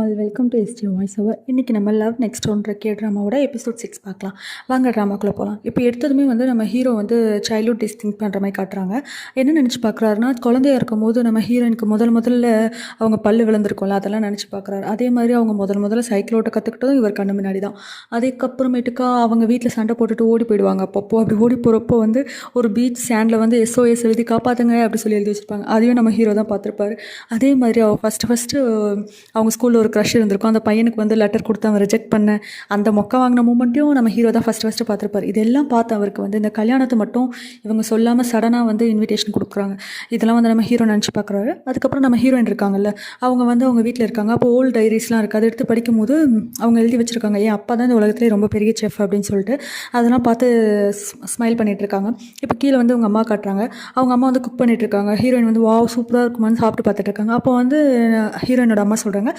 All welcome to SD voice over. இன்றைக்கி நம்ம love next ஒன்ற ட்ராமாவோட எபிசோட் 6 பார்க்கலாம். வாங்க ட்ராமாக்குள்ளே போகலாம். இப்போ எடுத்ததுமே வந்து நம்ம ஹீரோ வந்து சைல்ட்ஹுட் டேஸ் திங்க் பண்ணுற மாதிரி காட்டுறாங்க. என்ன நினச்சி பார்க்குறாருன்னா, குழந்தையா இருக்கும் போது நம்ம ஹீரோயினுக்கு முதல்ல அவங்க பல்லு விழுந்திருக்கும்ல, அதெல்லாம் நினச்சி பார்க்குறாரு. அதே மாதிரி அவங்க முதல்ல சைக்கிள் ஓட்ட கற்றுக்கிட்டதும் இவர் கண்ணு முன்னாடி தான். அதுக்கப்புறமேட்டுக்கா அவங்க வீட்டில் சண்டை போட்டுட்டு ஓடி போயிடுவாங்க. அப்பப்போ அப்படி ஓடி போகிறப்போ வந்து ஒரு பீச் சேண்டில் வந்து SOS எழுதி காப்பாற்றுங்க அப்படி சொல்லி எழுதி வச்சுருப்பாங்க. அதையும் நம்ம ஹீரோ தான் பார்த்துருப்பாரு. அதே மாதிரி அவள் ஃபஸ்ட்டு அவங்க ஸ்கூலில் ஒரு க்ரஷ் இருந்திருக்கும். அந்த பையனுக்கு வந்து லெட்டர் கொடுத்து அவன் ரிஜெக்ட் பண்ண அந்த மொக்க வாங்கின மூமெண்ட்டையும் நம்ம ஹீரோ தான் ஃபஸ்ட்டு பார்த்துருப்பார். இதெல்லாம் பார்த்து அவருக்கு வந்து இந்த கல்யாணத்தை மட்டும் இவங்க சொல்லாமல் சடனாக வந்து இன்விடேஷன் கொடுக்குறாங்க. இதெல்லாம் வந்து நம்ம ஹீரோ நினச்சி பார்க்குறாரு. அதுக்கப்புறம் நம்ம ஹீரோயின் இருக்காங்கல்ல, அவங்க வந்து அவங்க வீட்டில் இருக்காங்க. அப்போ ஓல்டு டைரிஸ்லாம் இருக்குது. அதை எடுத்து படிக்கும்போது அவங்க எழுதி வச்சுருக்காங்க, என் அப்பா தான் இந்த உலகத்துலேயே ரொம்ப பெரிய செஃப் அப்படின்னு சொல்லிட்டு. அதெல்லாம் பார்த்து ஸ்மைல் பண்ணிகிட்டு இருக்காங்க. இப்போ கீழே வந்து அவங்க அம்மா காட்டுறாங்க. அவங்க அம்மா வந்து குக் பண்ணிகிட்டு இருக்காங்க. ஹீரோயின் வந்து வாவ் சூப்பராக இருக்குமான்னு சாப்பிட்டு பார்த்துட்டு இருக்காங்க. அப்போ வந்து ஹீரோயினோட அம்மா சொல்கிறாங்க,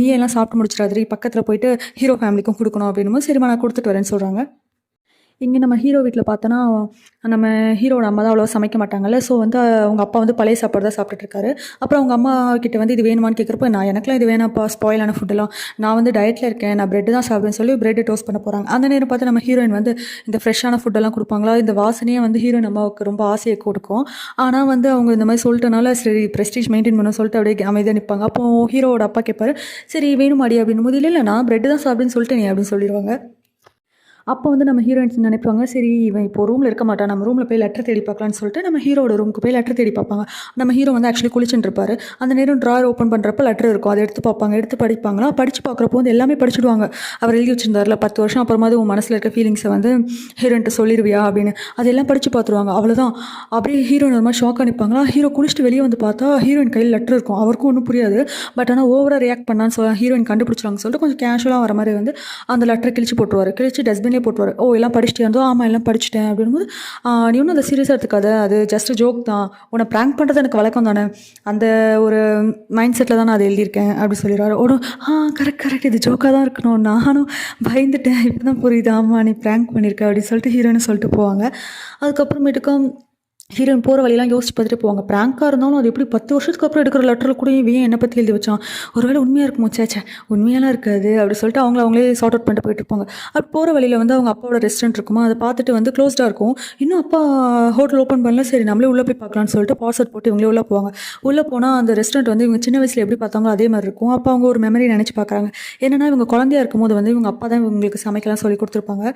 நீ எல்லாம் சாப்பிட்டு முடிச்சிடாது, பக்கத்தில் போயிட்டு ஹீரோ ஃபேமிலிக்கும் கொடுக்கணும் அப்படின்னு. சரிம்மா நான் கொடுத்துட்டு வரேன்னு சொல்கிறாங்க. இங்கே நம்ம ஹீரோ வீட்டில் பார்த்தோன்னா நம்ம ஹீரோட அம்மா தான் அவ்வளோ சமைக்க மாட்டாங்கல்ல. ஸோ வந்து அவங்க அப்பா வந்து பழைய சாப்பாடு தான் சாப்பிட்டுருக்காரு. அப்புறம் அவங்க அம்மா கிட்ட வந்து இது வேணுமான்னு கேட்குறப்ப, நான் எனக்குலாம் இது வேணாப்பா, ஸ்பாயிலான ஃபுட்டெல்லாம், நான் வந்து டயட்டில் இருக்கேன், நான் பிரெட் தான் சாப்பிடுவேன்னு சொல்லி பிரெட் டோஸ்ட் பண்ண போகிறாங்க. அந்த நேரம் பார்த்து நம்ம ஹீரோயின் வந்து இந்த ஃப்ரெஷ்ஷான ஃபுட்டெல்லாம் கொடுப்பாங்களா, இந்த வாசனையே வந்து ஹீரோயின் அம்மாவுக்கு ரொம்ப ஆசையை கொடுக்கும். ஆனால் வந்து அவங்க இந்த மாதிரி சொல்லிட்டனால சரி ப்ரெஸ்டீஜ் மெயின்டைன் பண்ண சொல்லிட்டு அப்படியே அமைதியாக நிற்பாங்க. அப்போ ஹீரோட அப்பா கேட்பாரு, சரி வேணுமாடி அப்படின்னு போது, இல்லை நான் பிரெட் தான் சாப்பிடுன்னு சொல்லிட்டு நீ அப்படின்னு சொல்லிடுவாங்க. அப்போ வந்து நம்ம ஹீரோயின்ஸ் நினைப்பாங்க, சரி இவன் இப்போ ரூமில் இருக்க மாட்டான், நம்ம ரூமில் போய் லெட்டர் தேடி பார்க்கலான்னு சொல்லிட்டு நம்ம ஹீரோட ரூமுக்கு போய் லெட்டர் தேடி பார்ப்பாங்க. நம்ம ஹீரோ வந்து ஆக்சுவலி குளிச்சுட்டு இருப்பார். அந்த நேரம் ட்ராயர் ஓப்பன் பண்ணுறப்ப லெட்டர் இருக்கும். அதை எடுத்து பார்ப்பாங்க. எடுத்து படிப்பாங்களா, படித்து பார்க்குறப்போ வந்து எல்லாமே படிச்சுடுவாங்க. அவர் எழுதி வச்சிருந்தார்ல 10 வருஷம் அப்புறமா உன் மனசில் இருக்க ஃபீலிங்ஸை வந்து ஹீரோயின்ட்டு சொல்லிடுவியா அப்படின்னு. அதெல்லாம் படித்து பார்த்துருவாங்க. அவ்வளோதான். அப்படியே ஹீரோயின் ஒரு மாதிரி ஷாக்காக நிற்பாங்களா. ஹீரோ குளிச்சுட்டு வெளியே வந்து பார்த்தா ஹீரோயின் கையில் லெட்டர் இருக்கும். அவருக்கும் ஒன்றும் புரியாது. பட் ஆனால் ஓவராக ரியாக்ட் பண்ணான்னு சொல்ல ஹீரோயின் கண்டுபிடிச்சிருவாங்க சொல்லிட்டு கொஞ்சம் கேஷுவலாக வர மாதிரி வந்து அந்த லெட்டரை கிழிச்சு போட்டுருவார். கிழிச்சு டஸ்ட்பின்லேயே போட்டுருவார். ஓ எல்லாம் படிச்சுட்டு வந்தோம், ஆமாம் எல்லாம் படிச்சுட்டேன் அப்படின்போது, நீ ஒன்றும் அதை சீரியஸாக எடுத்துக்காத, அது ஜஸ்ட் ஜோக் தான், உன்னை ப்ராங்க் பண்ணுறது எனக்கு வழக்கம் தானே, அந்த ஒரு மைண்ட் செட்டில் தான் நான் அதை எழுதியிருக்கேன் அப்படி சொல்லிடுவார். ஒரு கரெக்ட் இது ஜோக்காக தான் இருக்கணும், நானும் பயந்துட்டேன், இப்போ தான் புரியுது, ஆமாம் நீ ப்ராங்க் பண்ணியிருக்க அப்படின்னு சொல்லிட்டு ஹீரோன்னு சொல்லிட்டு போவாங்க. அதுக்கப்புறமேட்டுக்கும் ஹீரோயின் போகிற வழியெல்லாம் யோசிச்சு பார்த்துட்டு போவாங்க. ப்ராங்காக இருந்தாலும் அது எப்படி 10 வருஷத்துக்கு அப்புறம் எடுக்கிற லெட்டரில் கூட இவன் என்னை பற்றி எழுதி வச்சான், ஒருவேளை உண்மையாக இருக்குமோ, சேச்சே உண்மையெல்லாம் இருக்காது அப்படி சொல்லிட்டு அவங்களே சார்ட் அவுட் பண்ணிட்டு போயிட்டு இருப்பாங்க. அப்படி போகிற வழியில் வந்து அவங்க அப்பாவோட ரெஸ்டாரண்ட் இருக்குமா, அதை பார்த்துட்டு வந்து க்ளோஸ்டாக இருக்கும். இன்னும் அப்பா ஹோட்டல் ஓப்பன் பண்ணல, சரி நம்மளே உள்ளே போய் பார்க்கலான்னு சொல்லிட்டு பாஸ்வேர்ட் போட்டு இவங்களே உள்ளே போவாங்க. உள்ளே போனால் அந்த ரெஸ்டாரண்ட் வந்து இவங்க சின்ன வயசில் எப்படி பார்த்தாங்களோ அதே மாதிரி இருக்கும். அப்போ அவங்க ஒரு மெமரி நினச்சி பார்க்குறாங்க. என்னென்னா இவங்க குழந்தையா இருக்கும்போது வந்து இவங்க அப்பா தான் இவங்களுக்கு சமைக்கலாம் சொல்லி கொடுத்துருப்பாங்க.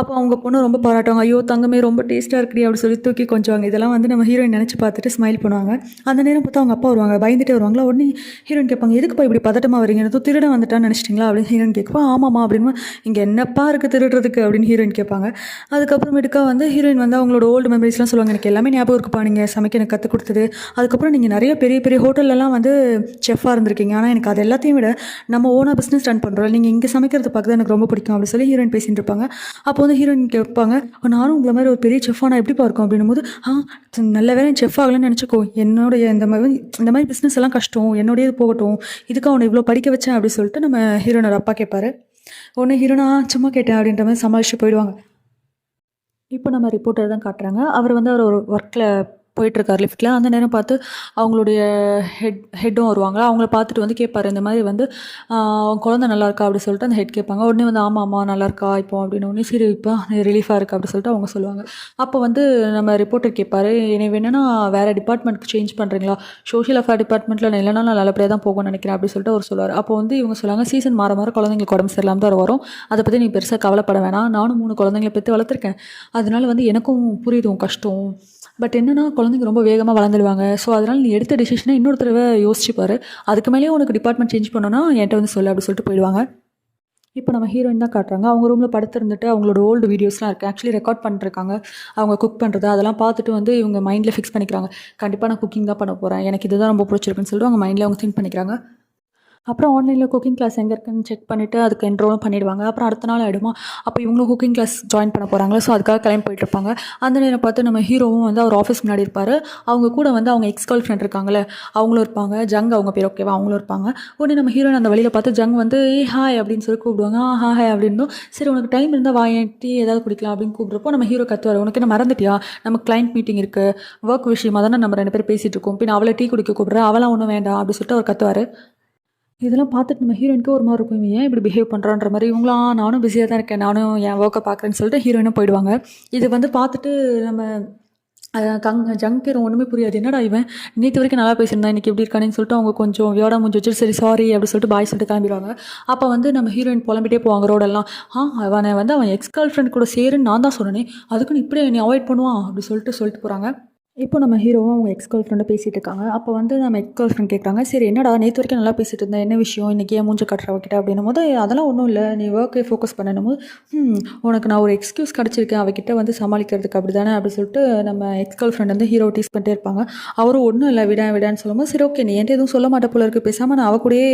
அப்போ அவங்க பொண்ணு ரொம்ப பாராட்டுவாங்க, ஐயோ தங்கமே ரொம்ப டேஸ்ட்டாக இருக்குடி அப்படி சொல்லி தூக்கி கொஞ்சம். இதெல்லாம் வந்து நம்ம ஹீரோயின் நினச்சி பார்த்துட்டு ஸ்மைல் பண்ணுவாங்க. அந்த நேரம் பார்த்தா அவங்க அப்பா வருவாங்க, பயந்துட்டே வருவாங்களா. உடனே ஹீரோயின் கேட்பாங்க, எதுக்குப்பா இப்படி பதட்டமாக வரீங்க, ஏதோ திருட வந்துட்டான்னு நினச்சிட்டிங்களா அப்படின்னு ஹீரோயின் கேட்பா. ஆமாம்மா அப்படின்னு. இங்கே என்னப்பா இருக்குது திருடுறதுக்கு அப்படின்னு ஹீரோயின் கேட்பாங்க. அதுக்கப்புறமேட்டுக்கா வந்து ஹீரோயின் வந்து அவங்களோட ஓல்டு மெமரிஸ்லாம் சொல்லுவாங்க, எனக்கு எல்லாமே ஞாபகம் இருக்குப்பா, நீங்கள் சமைக்க எனக்கு கற்றுக் கொடுத்தது, அதுக்கப்புறம் நீங்கள் நிறைய பெரிய பெரிய ஹோட்டல்லலாம் வந்து செஃப்பாக இருந்திருக்கீங்க, ஆனால் எனக்கு அது எல்லாத்தையும் விட நம்ம ஓனாக பிஸ்னஸ் ரன் பண்ணுறோம், நீங்கள் இங்கே சமைக்கிறத பார்க்க தான் எனக்கு ரொம்ப பிடிக்கும் அப்படி சொல்லி ஹீரோயின் பேசிட்டு இருப்பாங்க. அப்போ வந்து ஹீரோயின் கேட்பாங்க, நானும் உங்களை மாதிரி ஒரு பெரிய செஃப்பாக நான் எப்படிப்பா இருக்கும் அப்படின்னும் போது, நல்ல வேலை செஃப் ஆகலன்னு நினச்சிக்கோ, என்னுடைய இந்த மாதிரி பிஸ்னஸ் எல்லாம் கஷ்டம், என்னுடைய இது போகட்டும், இதுக்கு அவனை இவ்வளோ படிக்க வச்சேன் அப்படி சொல்லிட்டு நம்ம ஹீரோனோட அப்பா கேட்பாரு. ஒன்று ஹீரோனா சும்மா கேட்டேன் அப்படின்ற மாதிரி சமாளிச்சு போயிடுவாங்க. இப்போ நம்ம ரிப்போர்ட்டர் தான் காட்டுறாங்க. அவர் வந்து அவர் ஒரு ஒர்க்கில் போயிட்டுருக்கார் லிஃப்ட்டில். அந்த நேரம் பார்த்து அவங்களுடைய ஹெட்டும் வருவாங்க. அவங்கள பார்த்துட்டு வந்து கேட்பாரு, இந்த மாதிரி வந்து அவங்க குழந்தை நல்லா இருக்கா அப்படி சொல்லிட்டு அந்த ஹெட் கேட்பாங்க. உடனே வந்து ஆமாம்மா நல்லா இருக்கா இப்போ அப்படின்னு ஒன்று, சரி இப்போ ரிலீஃபாக இருக்குது அப்படி சொல்லிட்டு அவங்க சொல்லுவாங்க. அப்போ வந்து நம்ம ரிப்போர்ட்டர் கேட்பாரு, என்னை வேணும்னா வேறு டிபார்ட்மெண்ட்டுக்கு சேஞ்ச் பண்ணுறீங்களா, சோஷியல் அஃபேர் டிபார்ட்மெண்ட்டில் நான் இல்லைனா நான் நல்லபடியாக தான் போகணும்னு நினைக்கிறேன் அப்படி சொல்லிட்டு அவர் சொல்லுவார். அப்போ வந்து இவங்க சொல்லுவாங்க, சீசன் மாற குழந்தைங்களுக்கு உடம்பு சரியில்லாமல் தான் வரும், அதை பற்றி நீ பெருசாக கவலைப்பட வேணாம், நானும் 3 குழந்தைங்களை பெற்று வளர்த்துருக்கேன், அதனால வந்து எனக்கும் புரியுது உன் கஷ்டம், பட் என்னென்னா குழந்தைங்க ரொம்ப வேகமாக வளர்ந்துடுவாங்க, ஸோ அதனால் நீ எடுத்த டிசிஷனை இன்னொரு தடவை யோசிச்சுப்பாரு, அதுக்கு மேலேயும் உனக்கு டிபார்ட்மெண்ட் சேஞ்ச் பண்ணோன்னா என்கிட்ட வந்து சொல்லு அப்படி சொல்லிட்டு போயிடுவாங்க. இப்போ நம்ம ஹீரோயின் தான் காட்டுறாங்க. அவங்க ரூமில் படுத்திருந்துட்டு அவங்களோட ஓல்டு வீடியோஸ்லாம் இருக்குது, ஆக்சுவலி ரெக்கார்ட் பண்ணிருக்காங்க அவங்க குக் பண்ணுறது. அதெல்லாம் பார்த்துட்டு வந்து இவங்க மைண்டில் ஃபிக்ஸ் பண்ணிக்கிறாங்க, கண்டிப்பாக நான் குக்கிங் தான் பண்ண போகிறேன், எனக்கு இதுதான் ரொம்ப பிடிச்சிருக்குன்னு சொல்லிட்டு அவங்க மைண்டில் அவங்க திங்க் பண்ணிக்கிறாங்க. அப்புறம் ஆன்லைனில் குக்கிங் கிளாஸ் எங்கே இருக்குன்னு செக் பண்ணிவிட்டு அதுக்கு என்ரோலும் பண்ணிடுவாங்க. அப்புறம் அடுத்த நாள் ஆகிடுமா, அப்போ இவங்களும் குக்கிங் கிளாஸ் ஜாயின் பண்ண போகிறாங்களா, ஸோ அதுக்காக கிளம்பி போயிட்டுருப்பாங்க. அந்த நேரம் பார்த்து நம்ம ஹீரோவும் வந்து அவர் ஆஃபீஸ் முன்னாடி இருப்பார். அவங்க கூட வந்து அவங்க எக்ஸ் கேர்ள் ஃப்ரெண்ட் இருக்காங்களே அவங்களும் இருப்பாங்க, ஜங் அவங்க பேர் ஓகேவா, அவங்களும் இருப்பாங்க. உடனே நம்ம ஹீரோயின் அந்த வழியில் பார்த்து ஜங் வந்து ஹாய் அப்படின்னு சொல்லி கூப்பிடுவாங்க. ஹாய் அப்படின்னும், சரி உனக்கு டைம் இருந்தால் வாயன் டீ ஏதாவது குடிக்கலாம் அப்படின்னு கூப்பிட்றப்போ நம்ம ஹீரோ கத்துவார், உனக்கு என்ன மறந்துட்டியா, நம்ம கிளைண்ட் மீட்டிங் இருக்குது, ஒர்க் விஷயமாக தானே நம்ம 2 பேர் பேசிகிட்டு இருக்கோம், பின் அவளை டீ குடிக்க கூப்பிட்றேன், அவளாம் ஒன்றும் வேண்டாம் அப்படின்னு சொல்லிட்டு அவர் கத்துவார். இதெல்லாம் பார்த்துட்டு நம்ம ஹீரோயினுக்கு ஒரு மாதிரி இருக்கும். இவன் ஏன் இப்படி பிஹேவ் பண்ணுறான்ற மாதிரி. இவங்களாம் நானும் பிஸியாக தான் இருக்கேன், நானும் என் ஒர்க்கை பார்க்குறேன்னு சொல்லிட்டு ஹீரோயினும் போயிடுவாங்க. இது வந்து பார்த்துட்டு நம்ம ஜங்க் ஹீரோ ஒன்றுமே புரியாது. என்னடா இவன் நேற்று வரைக்கும் நல்லா பேசியிருந்தான், இன்றைக்கி எப்படி இருக்கானேன்னு சொல்லிட்டு அவங்க கொஞ்சம் வியோடா முடிஞ்சு வச்சுட்டு சரி சாரி அப்படி சொல்லிட்டு பாய் சொல்லிட்டு கிளம்பிடுவாங்க. அப்போ வந்து நம்ம ஹீரோயின் புலம்பிட்டே போவாங்க ரோடெல்லாம். அவனை வந்து அவன் எக்ஸ் கேர்ள் ஃப்ரெண்ட் கூட சேருன்னு நான் தான் சொன்னேன், அதுக்குன்னு இப்படியே என்னை அவாய்ட் பண்ணுவான் அப்படி சொல்லிட்டு போகிறாங்க. இப்போ நம்ம ஹீரோவும் அவங்க எக்ஸ் கேர்ள் ஃப்ரெண்டை பேசிகிட்டு இருக்காங்க. அப்போ வந்து நம்ம எக்ஸ் கேர்ள் ஃப்ரெண்ட் கேட்குறாங்க, சரி என்னடா நேற்று வரைக்கும் நல்லா பேசிட்டு இருந்தேன், என்ன விஷயம் இன்றைக்கி ஏன் மூஞ்ச கட்டுறவக்கிட்ட அப்படின்னும் போது, அதெல்லாம் ஒன்றும் இல்லை, நீ ஒர்க்கை ஃபோக்கஸ் பண்ணணும் போது, உனக்கு நான் ஒரு எக்ஸ்கியூஸ் கிடச்சிருக்கேன் அவகிட்ட வந்து சமாளிக்கிறதுக்கு அப்படி தானே அப்படி சொல்லிட்டு நம்ம எக்ஸ் கேர்ள் ஃப்ரெண்ட் வந்து ஹீரோ டீஸ் பண்ணிட்டே இருப்பாங்க. அவரும் ஒன்றும் இல்லை விடான்னு சொல்லும்போது, சரி ஓகே நீ என்கிட்ட எதுவும் சொல்ல மாட்டே போல இருக்குது, பேசாமல் நான் அவ கூடயே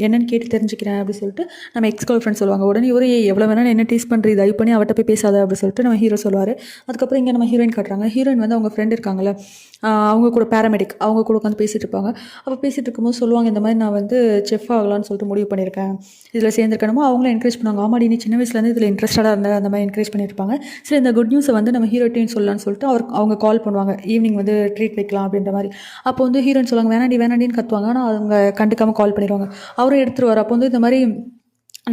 என்னென்னு கேட்டு தெரிஞ்சுக்கிறேன் அப்படி சொல்லிட்டு நம்ம எக்ஸ் கேர்ள் ஃப்ரெண்ட் சொல்லுவாங்க. உடனே இவரே எவ்வளோ வேணாலும் என்ன டீஸ் பண்ணுறது, தயவு பண்ணி அவட்ட போய் பேசாத அப்படி சொல்லிட்டு நம்ம ஹீரோ சொல்லுவார். அதுக்கப்புறம் இங்கே நம்ம ஹீரோயின் காட்டுறாங்க. ஹீரோயின் வந்து அவங்க ஃப்ரெண்ட் இருக்காங்கல்ல, அவங்க கூட பேராமெடிக், அவங்க கூட உட்காந்து பேசிகிட்டு இருப்பாங்க. அப்போ பேசிகிட்டு இருக்கும்போது சொல்லுவாங்க, இந்த மாதிரி நான் வந்து செஃப் ஆகலான்னு சொல்லிட்டு முடிவு பண்ணியிருக்கேன், இதில் சேர்ந்துருக்கணுமோ. அவங்களும் என்கரேஜ் பண்ணுவாங்க, ஆமாடி நீ சின்ன வயசுலேருந்து இதில் இன்ட்ரெஸ்டடாக இருந்த அந்த மாதிரி என்கரேஜ் பண்ணியிருப்பாங்க. சரி இந்த குட் நியூஸை வந்து நம்ம ஹீரோட்டையும் சொல்லலான்னு சொல்லிட்டு அவங்க கால் பண்ணுவாங்க, ஈவினிங் வந்து ட்ரீட் வைக்கலாம் அப்படின்ற மாதிரி. அப்போ வந்து ஹீரோயின் சொல்லுவாங்க, வேணாண்டின்னு கத்துவாங்க. ஆனால் அவங்க கண்டுக்காமல் கால் பண்ணிடுவாங்க. அவரும் எடுத்துருவார். அப்போ வந்து இந்த மாதிரி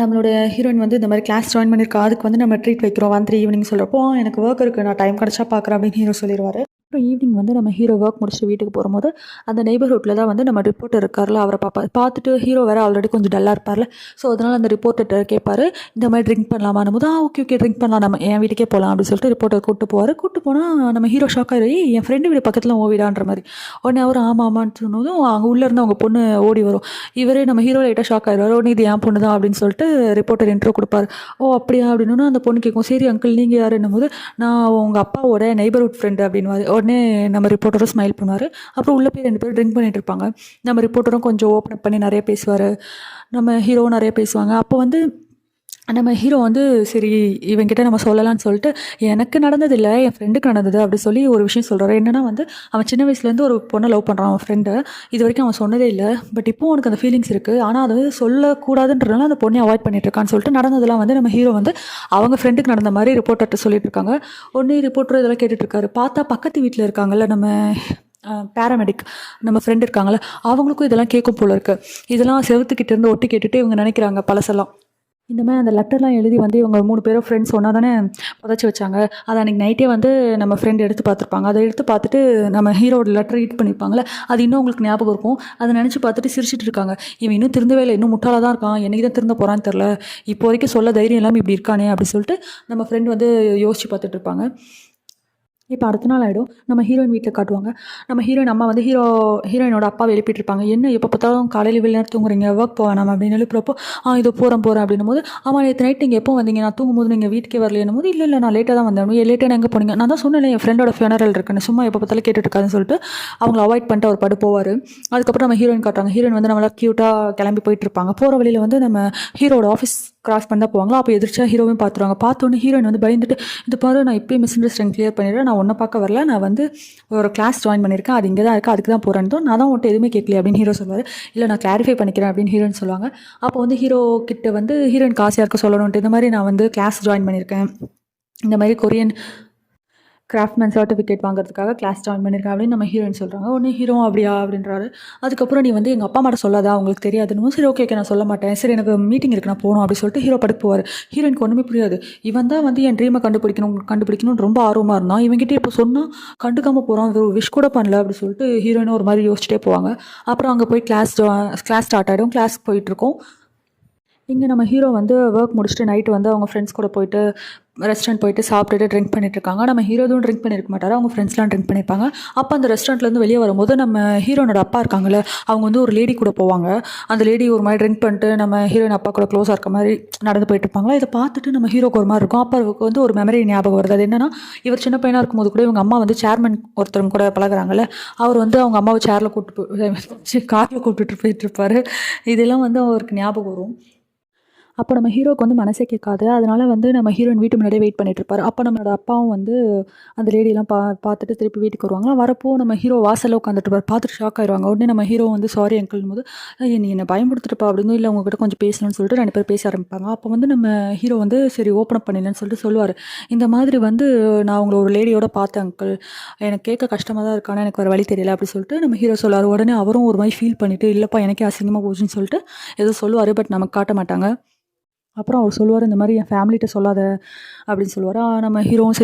நம்மளோட ஹீரோயின் வந்து இந்த மாதிரி கிளாஸ் ஜாயின் பண்ணியிருக்கா, அதுக்கு வந்து நம்ம ட்ரீட் வைக்கிறோம் 1-3 ஈவினிங் சொல்கிறப்போ, எனக்கு ஒர்க் இருக்குது நான் டைம் கிடச்சா பார்க்குறேன் அப்படின்னு ஹீரோ சொல்லிடுவார். அப்புறம் ஈவினிங் வந்து நம்ம ஹீரோ ஒர்க் முடிச்சுட்டு வீட்டுக்கு போகும்போது அந்த நெய்பர்ஹுட்டில் தான் வந்து நம்ம ரிப்போர்ட்டர் இருக்கார்ல, அவரை பார்த்துட்டு ஹீரோ வேறு ஆல்ரெடி கொஞ்சம் டல்லாக இருப்பார்ல. ஸோ அதனால் அந்த ரிப்போர்ட்டர் கேட்பார், இந்த மாதிரி ட்ரிங்க் பண்ணலாமான்னு போது, ஓகே ட்ரிங்க் பண்ணலாம், நம்ம என் வீட்டுக்கே போகலாம் அப்படின்னு சொல்லிட்டு ரிப்போர்ட்டர் கூப்பிட்டு போனால் நம்ம ஹீரோ ஷாக் ஆகி, என் ஃப்ரெண்டு வீடு பக்கத்தில் ஓவிடான்ற மாதிரி. உடனே அவர் ஆமான்னு சொன்னதும் அங்கே உள்ளே இருந்து அவங்க பொண்ணு ஓடி வரும். இவரே நம்ம ஹீரோ லைட்டாக ஷாக் ஆகிடுவார். உடனே இது என் பொண்ணு தான் அப்படின்னு சொல்லிட்டு ரிப்போர்ட்டர் இன்ட்ரோ கொடுப்பார். அப்படியா அப்படின்னு அந்த பொண்ணு கேட்கும், சரி அங்கிள் நீங்கள் யாருன்னும் போது, நான் உங்கள் அப்பாவோட நெய்பர்ஹுட் ஃப்ரெண்டு அப்படின்னு. உடனே நம்ம ரிப்போர்ட்டரும் ஸ்மைல் பண்ணுவார். அப்புறம் உள்ளே போய் 2 பேரும் ட்ரிங்க் பண்ணிகிட்டு இருப்பாங்க. நம்ம ரிப்போர்ட்டரும் கொஞ்சம் ஓப்பன் அப் பண்ணி நிறைய பேசுவார், நம்ம ஹீரோவும் நிறைய பேசுவாங்க. அப்போ வந்து நம்ம ஹீரோ வந்து சரி இவன்கிட்ட நம்ம சொல்லலாம்னு சொல்லிட்டு, எனக்கு நடந்ததில்லை என் ஃப்ரெண்டுக்கு நடந்தது அப்படி சொல்லி ஒரு விஷயம் சொல்கிறாரு. என்னென்னா வந்து அவன் சின்ன வயசுலேருந்து ஒரு பொண்ணை லவ் பண்ணுறான் அவன் ஃப்ரெண்டு. இது வரைக்கும் அவன் சொன்னதே இல்லை, பட் இப்போ அவனுக்கு அந்த ஃபீலிங்ஸ் இருக்குது, ஆனால் அது சொல்லக்கூடாதுன்றதுனால அந்த பொண்ணை அவாய்ட் பண்ணிட்டு இருக்கான்னு சொல்லிட்டு நடந்ததெல்லாம் வந்து நம்ம ஹீரோ வந்து அவங்க ஃப்ரெண்டுக்கு நடந்த மாதிரி ரிப்போர்ட்டர்கிட்ட சொல்லிட்டு இருக்காங்க. உடனே ரிப்போர்ட்டர் இதெல்லாம் கேட்டுட்ருக்காரு. பார்த்தா பக்கத்து வீட்டில் இருக்காங்கல்ல நம்ம பேராமெடிக், நம்ம ஃப்ரெண்டு இருக்காங்களே, அவங்களுக்கும் இதெல்லாம் கேட்கும் போல இருக்குது. இதெல்லாம் செவத்துக்கிட்ட இருந்து ஒட்டி கேட்டுட்டு இவங்க நினைக்கிறாங்க பழசெல்லாம். இந்த மாதிரி அந்த லெட்டர்லாம் எழுதி வந்து இவங்க 3 பேரும் ஃப்ரெண்ட்ஸ் ஒன்றா தானே புதைச்சி வச்சாங்க. அதை அன்றைக்கி நைட்டே வந்து நம்ம ஃப்ரெண்டு எடுத்து பார்த்துருப்பாங்க. அதை எடுத்து பார்த்துட்டு நம்ம ஹீரோட லெட்டர் ரீட் பண்ணியிருப்பாங்களே, அது இன்னும் உங்களுக்கு ஞாபகம் இருக்கும். அதை நினச்சி பார்த்துட்டு சிரிச்சிட்டு இருக்காங்க. இவன் இன்னும் திருந்தவே இல்லை, இன்னும் முட்டாளாக தான் இருக்கான், என்னைக்கு தான் திருந்த போகிறான்னு தெரில, இப்போ வரைக்கும் சொல்ல தைரியம் இல்லாமல் இப்படி இருக்கானே அப்படி சொல்லிட்டு நம்ம ஃப்ரெண்டு வந்து யோசிச்சு பார்த்துட்டு இருப்பாங்க. இப்போ அடுத்த நாள் ஆகிடும். நம்ம ஹீரோயின் வீட்டில் காட்டுவாங்க. நம்ம ஹீரோயின் அம்மா வந்து ஹீரோயினோட அப்பா எழுப்பிட்டுருப்பாங்க. என்ன எப்போ பார்த்தாலும் காலையில் வெளில நேரம் தூங்குறீங்க, ஒர்க் போவேணாம் அப்படின்னு எழுப்புறப்போ, இதோ போகிறேன் அப்படின்னும் போது, நேற்று நைட் நீங்கள் எப்போ வந்தீங்க, நான் தூங்கும்போது நீங்கள் வீட்டுக்கே வரலையும் போது, இல்லை நான் லேட்டாக தான் வந்தேன். லேட்டாக எங்கே போனீங்க, நான் தான் சொன்னேன் என் ஃப்ரெண்டோட ஃபியூனரல் இருக்குன்னு, சும்மா எப்போ பார்த்தாலும் கேட்டுட்ருக்காதுன்னு சொல்லிட்டு அவங்கள அவாய்ட் பண்ணிட்டு அவர் பாட்டு போவார். அதுக்கப்புறம் நம்ம ஹீரோயின் காட்டுறாங்க. ஹீரோயின் வந்து நம்மளா க்யூட்டாக கிளம்பி போயிட்டுருப்பாங்க. போகிற வழியில் வந்து நம்ம ஹீரோட ஆஃபீஸ் கிராஸ் பண்ண போவாங்களா, அப்போ எதிர்த்தா ஹீரோவையும் பார்த்துருவாங்க. பார்த்தோன்னே ஹீரோயின் வந்து பயந்துட்டு, இது பாரு நான் இப்போயே மிஸ் அண்டர்ஸ்டாண்டிங் கிளியர் பண்ணிடுறேன், நான் ஒன்றை பார்க்க வரல, நான் வந்து ஒரு கிளாஸ் ஜாயின் பண்ணியிருக்கேன், அது இங்கே தான் இருக்குது, அதுக்கு தான் போகிறேன்னு, நான் தான் உன்ட்டு எதுவுமே கேட்கல அப்படின்னு ஹீரோ சொல்லுவார். இல்லை நான் கிளாரிஃபை பண்ணிக்கிறேன் அப்படின்னு ஹீரோயின் சொல்லுவாங்க. அப்போ வந்து ஹீரோ கிட்ட வந்து ஹீரோயின் ஆசையாக இருக்க சொல்லணுன்ட்டு, இந்த மாதிரி நான் வந்து கிளாஸ் ஜாயின் பண்ணியிருக்கேன், இந்த மாதிரி கொரியன் கிராஃப்ட்மேன் சர்டிஃபிகேட் வாங்குறதுக்காக கிளாஸ் ஜாயின் பண்ணியிருக்கேன் அப்படின்னு நம்ம ஹீரோயின் சொல்கிறாங்க. உடனே ஹீரோ அப்படியா அப்படின்றாரு. அதுக்கப்புறம் நீ வந்து எங்கள் அப்பா அம்மாட்ட சொல்லாதா, அவங்களுக்கு தெரியாதுன்னு. சரி ஓகே நான் சொல்ல மாட்டேன், சரி எனக்கு மீட்டிங் இருக்கு நான் போகணும் அப்படின்னு சொல்லிட்டு ஹீரோ படுத்து போவார். ஹீரோயினுக்கு ஒன்றுமே புரியாது. இவன் தான் வந்து என் ட்ரீமை கண்டுபிடிக்கணும்னு ரொம்ப ஆர்வமாக இருந்தான், இவங்ககிட்ட இப்போ சொன்னால் கண்டுக்காமல் போகிறான், ஒரு விஷ் கூட பண்ணல அப்படின்னு சொல்லிட்டு ஹீரோயினும் ஒரு மாதிரி யோசிச்சுட்டே போவாங்க. அப்புறம் அங்கே போய் கிளாஸ் ஸ்டார்ட் ஆகிடும். கிளாஸ்க்கு போயிட்டுருக்கோம். இங்கே நம்ம ஹீரோ வந்து ஒர்க் முடிச்சுட்டு நைட்டு வந்து அவங்க ஃப்ரெண்ட்ஸ் கூட போயிட்டு ரெஸ்டாரண்ட் போயிட்டு சாப்பிட்டுட்டு ட்ரிங்க் பண்ணிட்டுருக்காங்க. நம்ம ஹீரோ எதுவும் ட்ரிங்க் பண்ணியிருக்க மாட்டார், அவங்க ஃப்ரெண்ட்ஸ்லாம் ட்ரிங்க் பண்ணியிருப்பாங்க. அப்போ அந்த ரெஸ்டாரண்ட்லேருந்து வெளியே வரும்போது நம்ம ஹீரோனோட அப்பா இருக்காங்கல்ல, அவங்க வந்து ஒரு லேடி கூட போவாங்க. அந்த லேடி ஒரு மாதிரி ட்ரிங்க் பண்ணிட்டு நம்ம ஹீரோயின் அப்பா கூட க்ளோஸாக இருக்க மாதிரி நடந்து போயிட்டு இருப்பாங்களா. இதை பார்த்துட்டு நம்ம ஹீரோக்கு ஒரு மாதிரி இருக்கும். அப்போ அவருக்கு வந்து ஒரு மெமரி ஞாபகம் வருது. அது என்னன்னா, இவர் சின்ன பையனாக இருக்கும்போது கூட இவங்க அம்மா வந்து சேர்மன் ஒருத்தரும் கூட பழகுறாங்கல்ல, அவர் வந்து அவங்க அம்மாவை காரில் கூப்பிட்டுட்டு போயிட்டுருப்பாரு. இதெல்லாம் வந்து அவருக்கு ஞாபகம் வரும். அப்போ நம்ம ஹீரோவுக்கு வந்து மனசே கேட்காது. அதனால வந்து நம்ம ஹீரோயின் வீட்டு முன்னாடியே வெயிட் பண்ணிட்டு இருப்பாரு. அப்போ நம்மளோட அப்பாவும் வந்து அந்த லேடியெல்லாம் பார்த்துட்டு திருப்பி வீட்டுக்கு வருவாங்களா. வரப்போ நம்ம ஹீரோ வாசல்ல உட்காந்துட்டு இருப்பாரு. பார்த்துட்டு ஷாக் ஆயிருவாங்க. உடனே நம்ம ஹீரோ வந்து சாரி அங்கிள்னும்போது, நீ என்ன பயமுறுத்துட்டுப்பா அப்படின்னு, இல்லை உங்ககிட்ட கொஞ்சம் பேசணும்னு சொல்லிட்டு 2 பேரும் பேச ஆரம்பிப்பாங்க. அப்போ வந்து நம்ம ஹீரோ வந்து சரி ஓப்பன் அப் பண்ணிடலான்னு சொல்லிட்டு சொல்லுவார். இந்த மாதிரி வந்து நான் உங்களை ஒரு லேடியோட பார்த்தேன் அங்கிள். எனக்கு கேட்க கஷ்டமாக தான் இருக்கு. ஆனால் எனக்கு வேறு வழி தெரியல அப்படி சொல்லிட்டு நம்ம ஹீரோ சொல்லுவார். உடனே அவரும் ஒரு மாதிரி ஃபீல் பண்ணிட்டு, இல்லைப்பா எனக்கே அசிங்கமாக போச்சுன்னு சொல்லிட்டு ஏதோ சொல்லுவார். பட் நமக்கு காட்ட மாட்டாங்க. அப்புறம் அவர் சொல்லுவார், இந்த மாதிரி என் ஃபேமிலிட்ட சொல்லாத அப்படின்னு சொல்லுவார். நம்ம ஹீரோவும் சரி